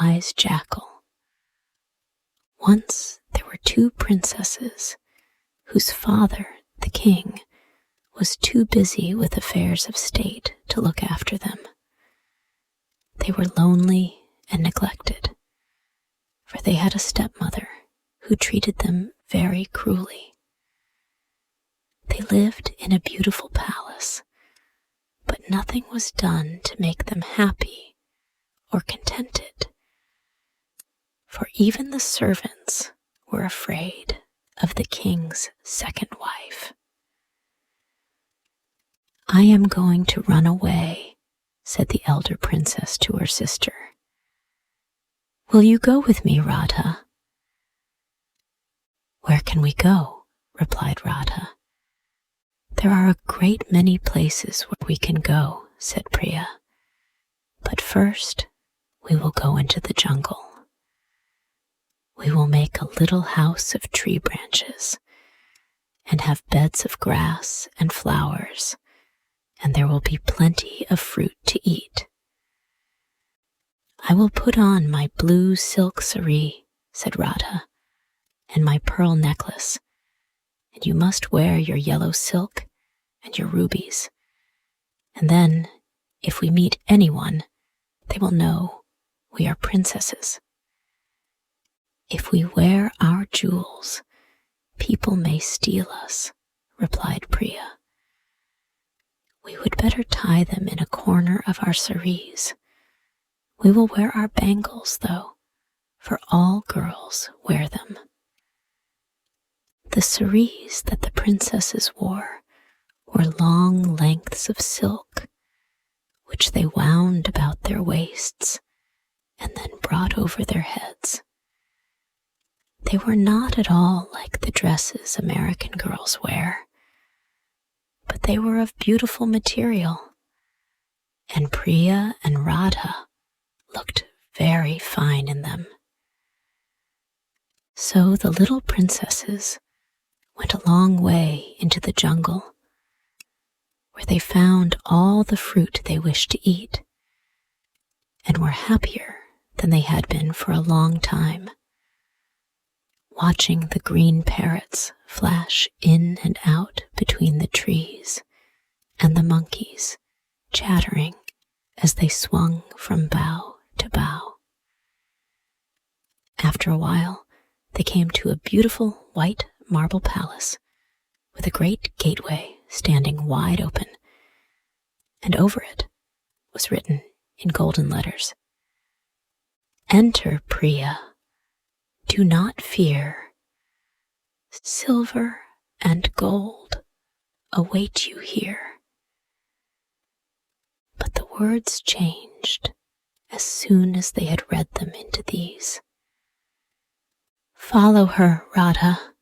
Wise Jackal. Once there were two princesses whose father, the king, was too busy with affairs of state to look after them. They were lonely and neglected, for they had a stepmother who treated them very cruelly. They lived in a beautiful palace, but nothing was done to make them happy or contented, for even the servants were afraid of the king's second wife. "I am going to run away," said the elder princess to her sister. "Will you go with me, Radha?" "Where can we go?" replied Radha. "There are a great many places where we can go," said Priya. "But first, we will go into the jungle. We will make a little house of tree branches and have beds of grass and flowers, and there will be plenty of fruit to eat." "I will put on my blue silk saree," said Radha, "and my pearl necklace, and you must wear your yellow silk and your rubies. And then, if we meet anyone, they will know we are princesses. If we wear our jewels, people may steal us," replied Priya. "We would better tie them in a corner of our sarees. We will wear our bangles, though, for all girls wear them." The sarees that the princesses wore were long lengths of silk, which they wound about their waists and then brought over their heads. They were not at all like the dresses American girls wear, but they were of beautiful material, and Priya and Radha looked very fine in them. So the little princesses went a long way into the jungle, where they found all the fruit they wished to eat, and were happier than they had been for a long time, watching the green parrots flash in and out between the trees, and the monkeys chattering as they swung from bough to bough. After a while, they came to a beautiful white marble palace with a great gateway standing wide open, and over it was written in golden letters, "Enter, Priya. Do not fear. Silver and gold await you here." But the words changed as soon as they had read them into these. "Follow her, Radha.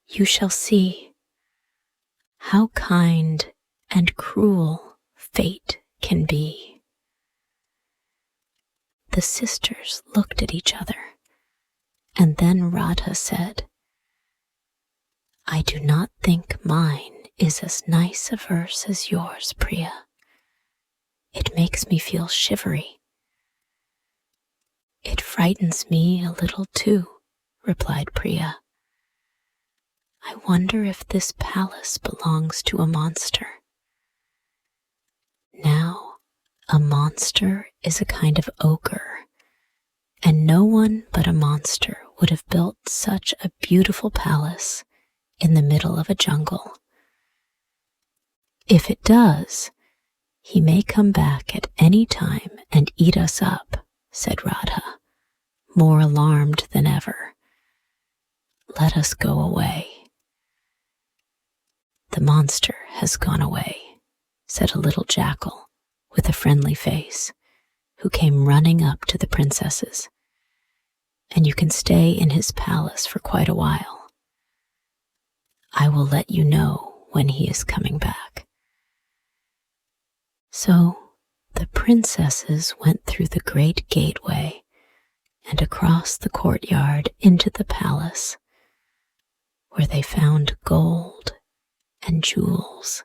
You shall see how kind and cruel fate can be." The sisters looked at each other, and then Radha said, "I do not think mine is as nice a verse as yours, Priya. It makes me feel shivery." "It frightens me a little too," replied Priya. "I wonder if this palace belongs to a monster." Now, a monster is a kind of ogre, and no one but a monster would have built such a beautiful palace in the middle of a jungle. "If it does, he may come back at any time and eat us up," said Radha, more alarmed than ever. "Let us go away." "The monster has gone away," said a little jackal with a friendly face, who came running up to the princesses, "and you can stay in his palace for quite a while. I will let you know when he is coming back." So the princesses went through the great gateway and across the courtyard into the palace, where they found gold and jewels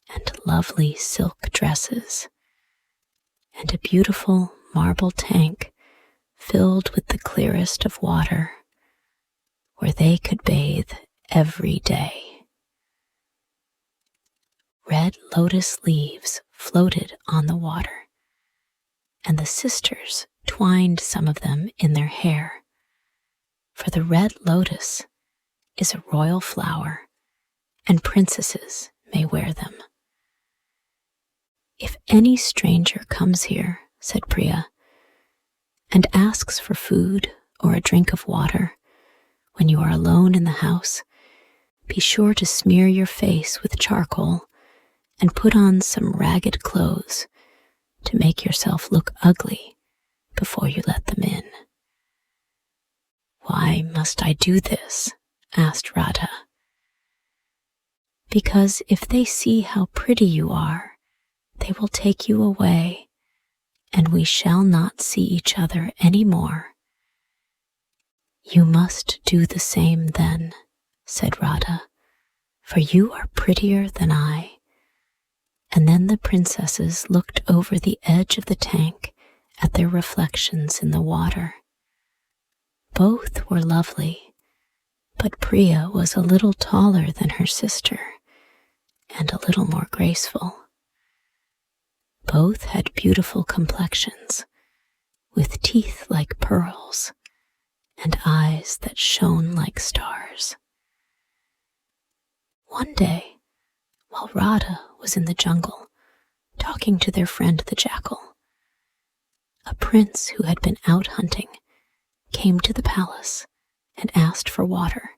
and lovely silk dresses and a beautiful marble tank filled with the clearest of water, where they could bathe every day. Red lotus leaves floated on the water, and the sisters twined some of them in their hair, for the red lotus is a royal flower, and princesses may wear them. "If any stranger comes here," said Priya, "and asks for food or a drink of water, when you are alone in the house, be sure to smear your face with charcoal and put on some ragged clothes to make yourself look ugly before you let them in." "Why must I do this?" asked Radha. "Because if they see how pretty you are, they will take you away, and we shall not see each other any more." "You must do the same then," said Radha, "for you are prettier than I." And then the princesses looked over the edge of the tank at their reflections in the water. Both were lovely, but Priya was a little taller than her sister and a little more graceful. Both had beautiful complexions, with teeth like pearls and eyes that shone like stars. One day, while Radha was in the jungle talking to their friend the jackal, a prince who had been out hunting came to the palace and asked for water,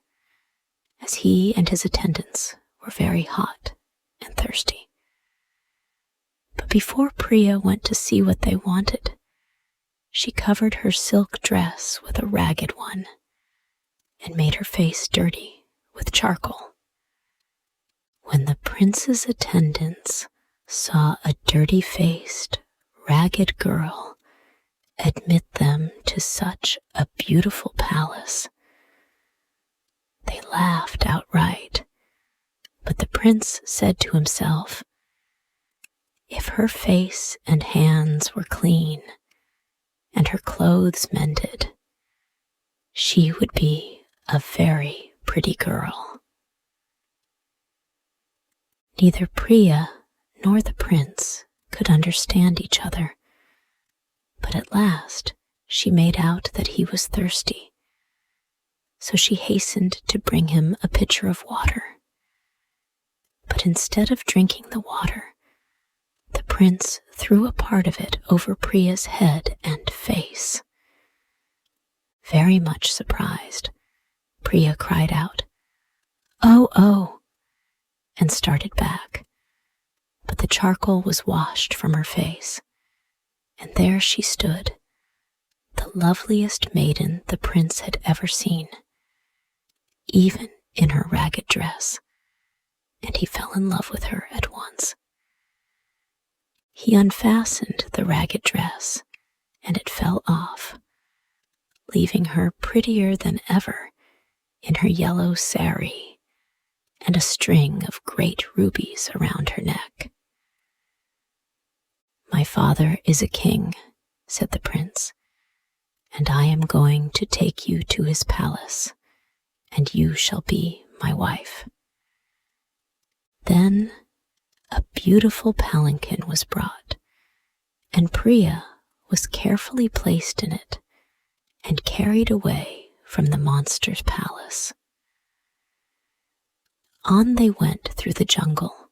as he and his attendants were very hot and thirsty. But before Priya went to see what they wanted, she covered her silk dress with a ragged one and made her face dirty with charcoal. When the prince's attendants saw a dirty-faced, ragged girl admit them to such a beautiful palace, they laughed outright. But the prince said to himself, if her face and hands were clean and her clothes mended, she would be a very pretty girl. Neither Priya nor the prince could understand each other, but at last she made out that he was thirsty, so she hastened to bring him a pitcher of water. But instead of drinking the water, the prince threw a part of it over Priya's head and face. Very much surprised, Priya cried out, "Oh, oh," and started back. But the charcoal was washed from her face, and there she stood, the loveliest maiden the prince had ever seen, even in her ragged dress, and he fell in love with her at once. He unfastened the ragged dress, and it fell off, leaving her prettier than ever in her yellow sari and a string of great rubies around her neck. "My father is a king," said the prince, "and I am going to take you to his palace, and you shall be my wife." Then a beautiful palanquin was brought, and Priya was carefully placed in it and carried away from the monster's palace. On they went through the jungle,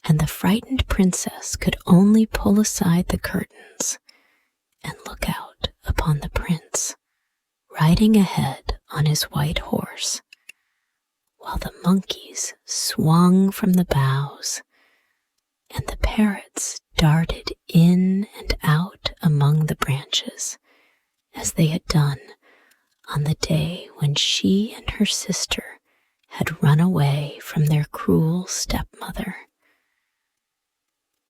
and the frightened princess could only pull aside the curtains and look out upon the prince riding ahead on his white horse, while the monkeys swung from the boughs and the parrots darted in and out among the branches, as they had done on the day when she and her sister had run away from their cruel stepmother.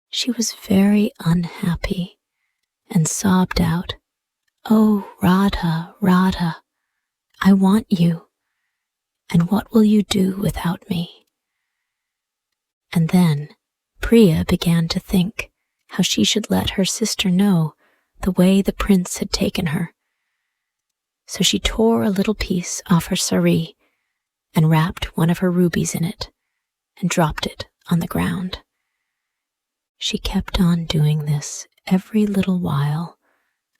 She was very unhappy and sobbed out, "Oh, Radha, Radha, I want you, and what will you do without me?" And then Priya began to think how she should let her sister know the way the prince had taken her. So she tore a little piece off her saree and wrapped one of her rubies in it and dropped it on the ground. She kept on doing this every little while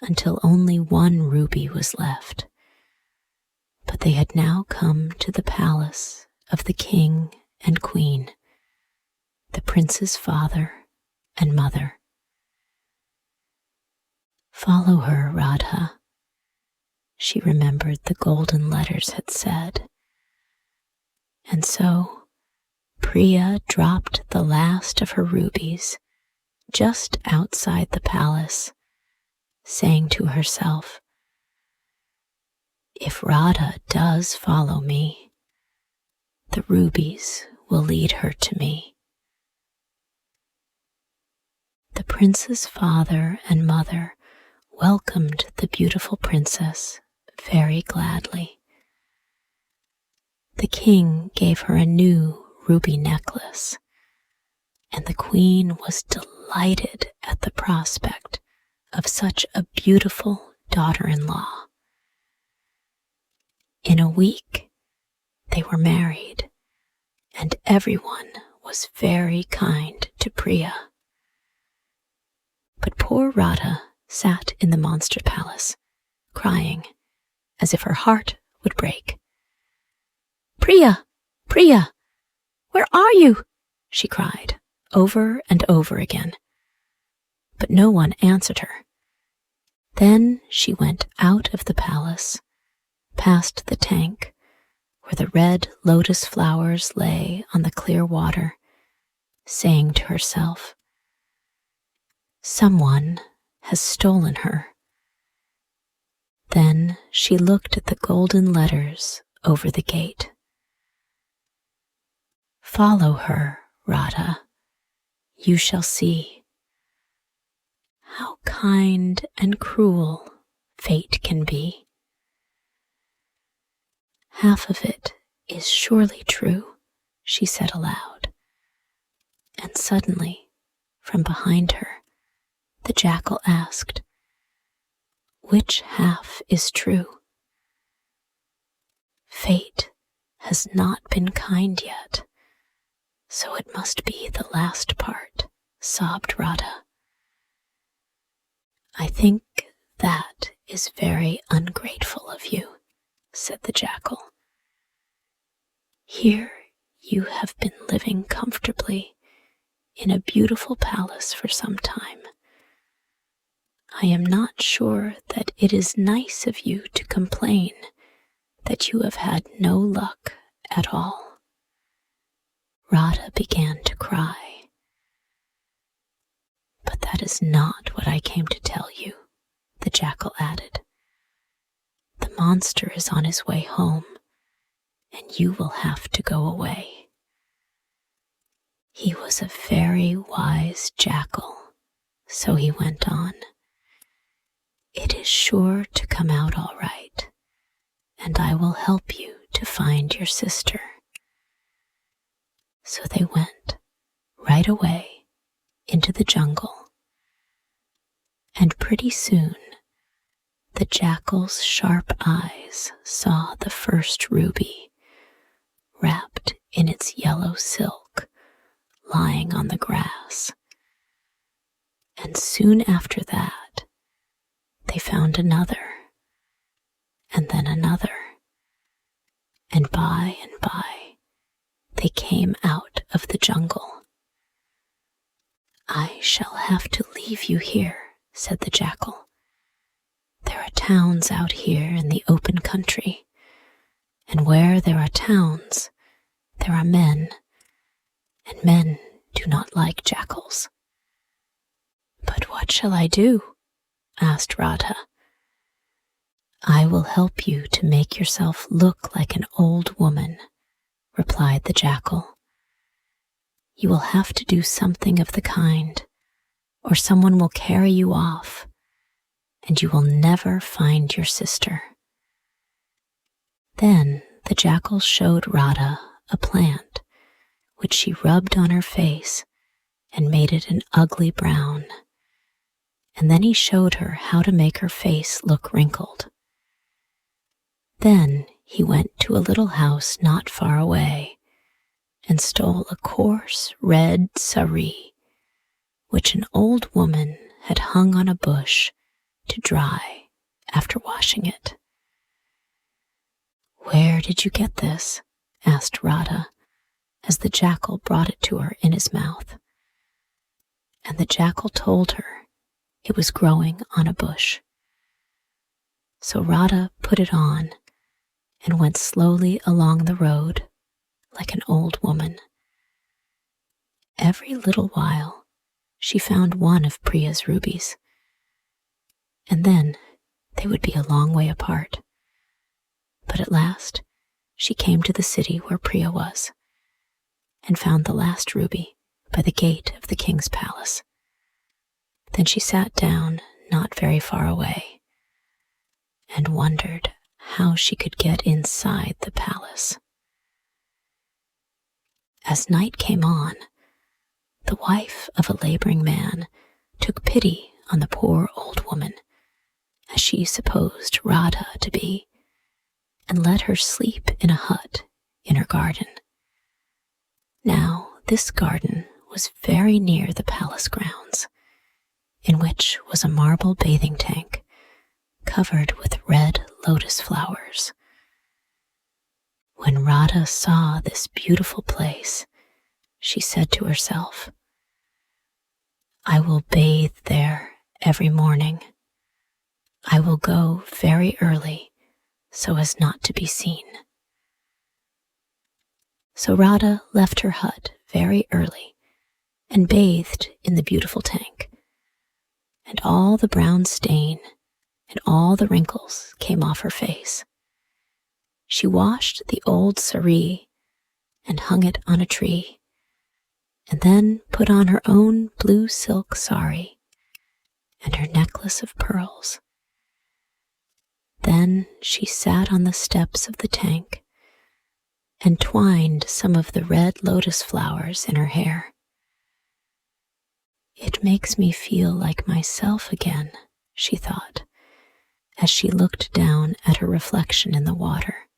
until only one ruby was left. But they had now come to the palace of the king and queen, the prince's father and mother. "Follow her, Radha," she remembered the golden letters had said. And so Priya dropped the last of her rubies just outside the palace, saying to herself, "If Radha does follow me, the rubies will lead her to me." The prince's father and mother welcomed the beautiful princess very gladly. The king gave her a new ruby necklace, and the queen was delighted at the prospect of such a beautiful daughter-in-law. In a week, they were married, and everyone was very kind to Priya. But poor Radha sat in the monster palace, crying as if her heart would break. "Priya, Priya, where are you?" she cried over and over again. But no one answered her. Then she went out of the palace, past the tank, where the red lotus flowers lay on the clear water, saying to herself, "Someone has stolen her." Then she looked at the golden letters over the gate. "Follow her, Radha. You shall see how kind and cruel fate can be. Half of it is surely true," she said aloud. And suddenly, from behind her, the jackal asked, "Which half is true?" "Fate has not been kind yet, so it must be the last part," sobbed Radha. "I think that is very ungrateful of you," said the jackal. "Here you have been living comfortably in a beautiful palace for some time. I am not sure that it is nice of you to complain that you have had no luck at all." Radha began to cry. "But that is not what I came to tell you," the jackal added. "The monster is on his way home, and you will have to go away." He was a very wise jackal, so he went on, "It is sure to come out all right, and I will help you to find your sister." So they went right away into the jungle, and pretty soon the jackal's sharp eyes saw the first ruby, wrapped in its yellow silk, lying on the grass. And soon after that, they found another, and then another, and by and by, they came out of the jungle. "I shall have to leave you here," said the jackal. "There are towns out here in the open country, and where there are towns, there are men, and men do not like jackals." "But what shall I do?" asked Radha. "I will help you to make yourself look like an old woman," replied the jackal. "You will have to do something of the kind, or someone will carry you off, and you will never find your sister." Then the jackal showed Radha a plant, which she rubbed on her face and made it an ugly brown, and then he showed her how to make her face look wrinkled. Then he went to a little house not far away and stole a coarse red saree, which an old woman had hung on a bush to dry after washing it. "Where did you get this?" asked Radha, as the jackal brought it to her in his mouth. And the jackal told her it was growing on a bush. So Radha put it on and went slowly along the road like an old woman. Every little while she found one of Priya's rubies, and then they would be a long way apart. But at last she came to the city where Priya was, and found the last ruby by the gate of the king's palace. Then she sat down not very far away and wondered how she could get inside the palace. As night came on, the wife of a laboring man took pity on the poor old woman, as she supposed Radha to be, and let her sleep in a hut in her garden. Now, this garden was very near the palace grounds, in which was a marble bathing tank covered with red lotus flowers. When Radha saw this beautiful place, she said to herself, "I will bathe there every morning. I will go very early so as not to be seen." So Radha left her hut very early and bathed in the beautiful tank, and all the brown stain and all the wrinkles came off her face. She washed the old saree and hung it on a tree, and then put on her own blue silk sari and her necklace of pearls. Then she sat on the steps of the tank and twined some of the red lotus flowers in her hair. "It makes me feel like myself again," she thought, as she looked down at her reflection in the water.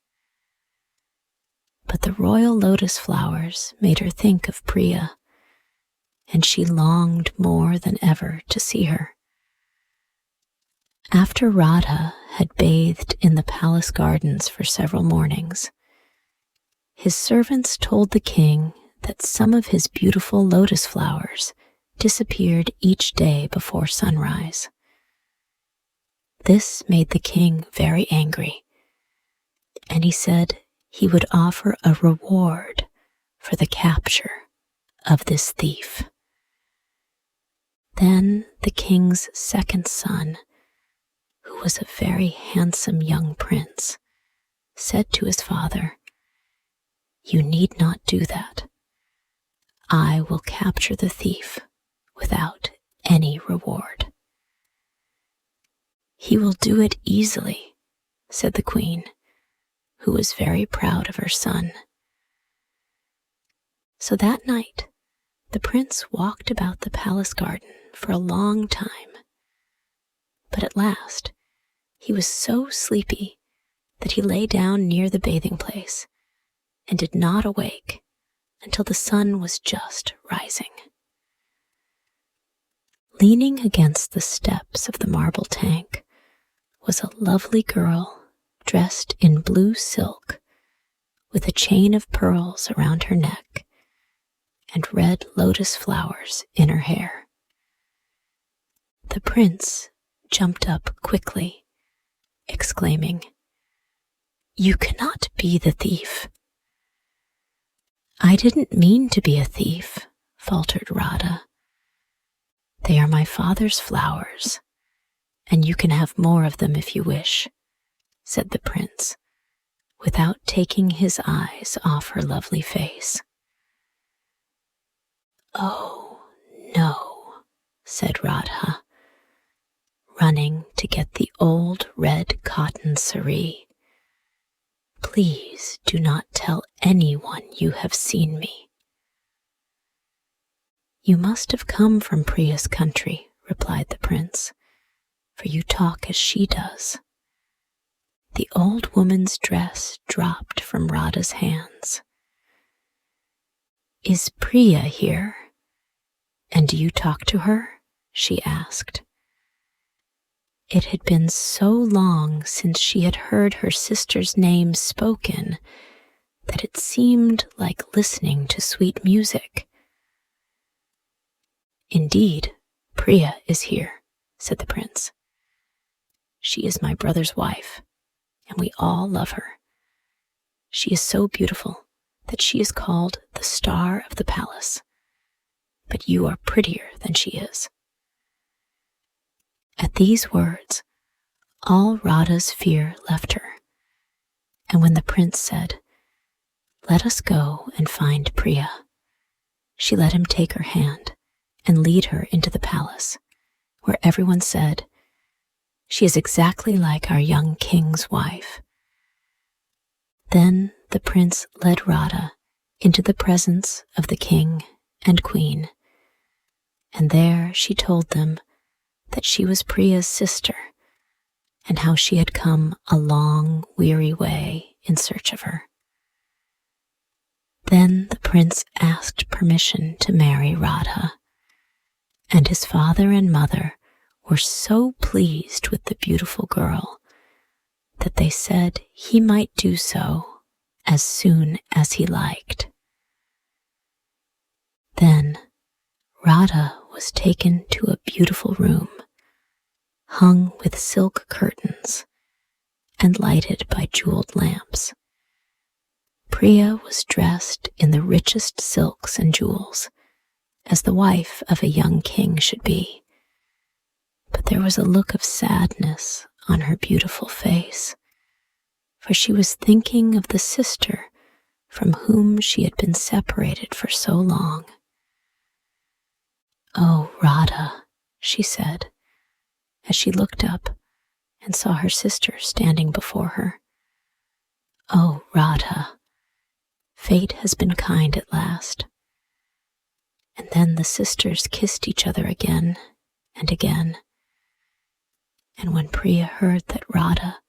But the royal lotus flowers made her think of Priya, and she longed more than ever to see her. After Radha had bathed in the palace gardens for several mornings, his servants told the king that some of his beautiful lotus flowers disappeared each day before sunrise. This made the king very angry, and he said he would offer a reward for the capture of this thief. Then the king's second son, who was a very handsome young prince, said to his father, "You need not do that. I will capture the thief without any reward." "He will do it easily," said the queen, who was very proud of her son. So that night, the prince walked about the palace garden for a long time. But at last, he was so sleepy that he lay down near the bathing place and did not awake until the sun was just rising. Leaning against the steps of the marble tank was a lovely girl dressed in blue silk with a chain of pearls around her neck and red lotus flowers in her hair. The prince jumped up quickly, exclaiming, "You cannot be the thief." "I didn't mean to be a thief," faltered Radha. "They are my father's flowers, and you can have more of them if you wish," said the prince, without taking his eyes off her lovely face. "Oh, no," said Radha, running to get the old red cotton saree. "Please do not tell anyone you have seen me." "You must have come from Priya's country," replied the prince, for you talk as she does. The old woman's dress dropped from Radha's hands. Is Priya here? And do you talk to her? She asked. It had been so long since she had heard her sister's name spoken that it seemed like listening to sweet music. Indeed, Priya is here, said the prince. She is my brother's wife, and we all love her. She is so beautiful that she is called the Star of the Palace, but you are prettier than she is. At these words, all Radha's fear left her, and when the prince said, "Let us go and find Priya," she let him take her hand and lead her into the palace, where everyone said, "She is exactly like our young king's wife." Then the prince led Radha into the presence of the king and queen, and there she told them that she was Priya's sister and how she had come a long, weary way in search of her. Then the prince asked permission to marry Radha, and his father and mother were so pleased with the beautiful girl that they said he might do so as soon as he liked. Then Radha was taken to a beautiful room, hung with silk curtains and lighted by jeweled lamps. Priya was dressed in the richest silks and jewels, as the wife of a young king should be. But there was a look of sadness on her beautiful face, for she was thinking of the sister from whom she had been separated for so long. "Oh, Radha," she said, as she looked up and saw her sister standing before her. "Oh, Radha, fate has been kind at last." And then the sisters kissed each other again and again. And when Priya heard that Radha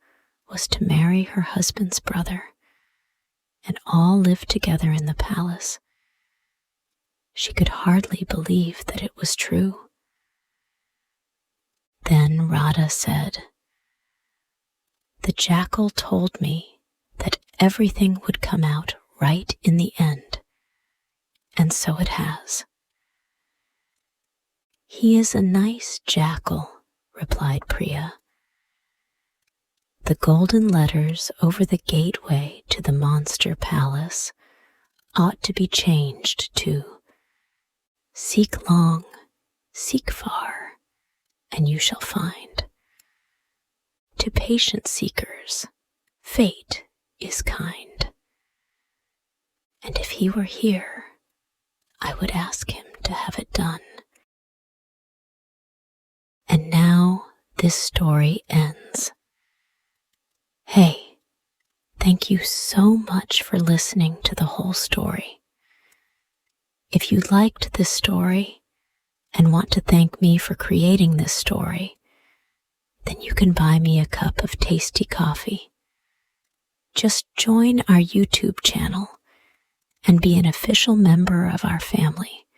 was to marry her husband's brother and all live together in the palace, she could hardly believe that it was true. Then Radha said, "The jackal told me that everything would come out right in the end, and so it has." "He is a nice jackal," replied Priya. "The golden letters over the gateway to the monster palace ought to be changed to 'Seek long, seek far, and you shall find.' To patient seekers, fate is kind. And if he were here, I would ask him to have it done." And now this story ends. Hey, thank you so much for listening to the whole story. If you liked this story and want to thank me for creating this story, then you can buy me a cup of tasty coffee. Just join our YouTube channel and be an official member of our family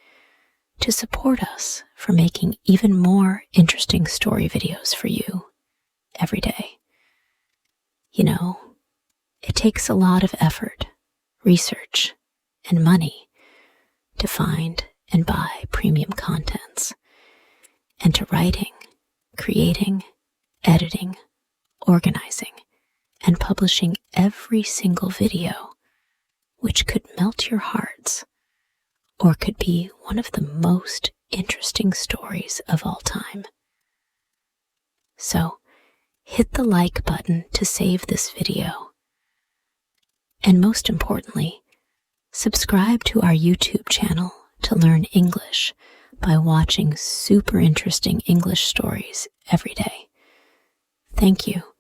to support us for making even more interesting story videos for you every day. You know, it takes a lot of effort, research, and money to find and buy premium contents, and to writing, creating, editing, organizing, and publishing every single video, which could melt your hearts or could be one of the most interesting stories of all time. So, hit the like button to save this video. And most importantly, subscribe to our YouTube channel to learn English by watching super interesting English stories every day. Thank you.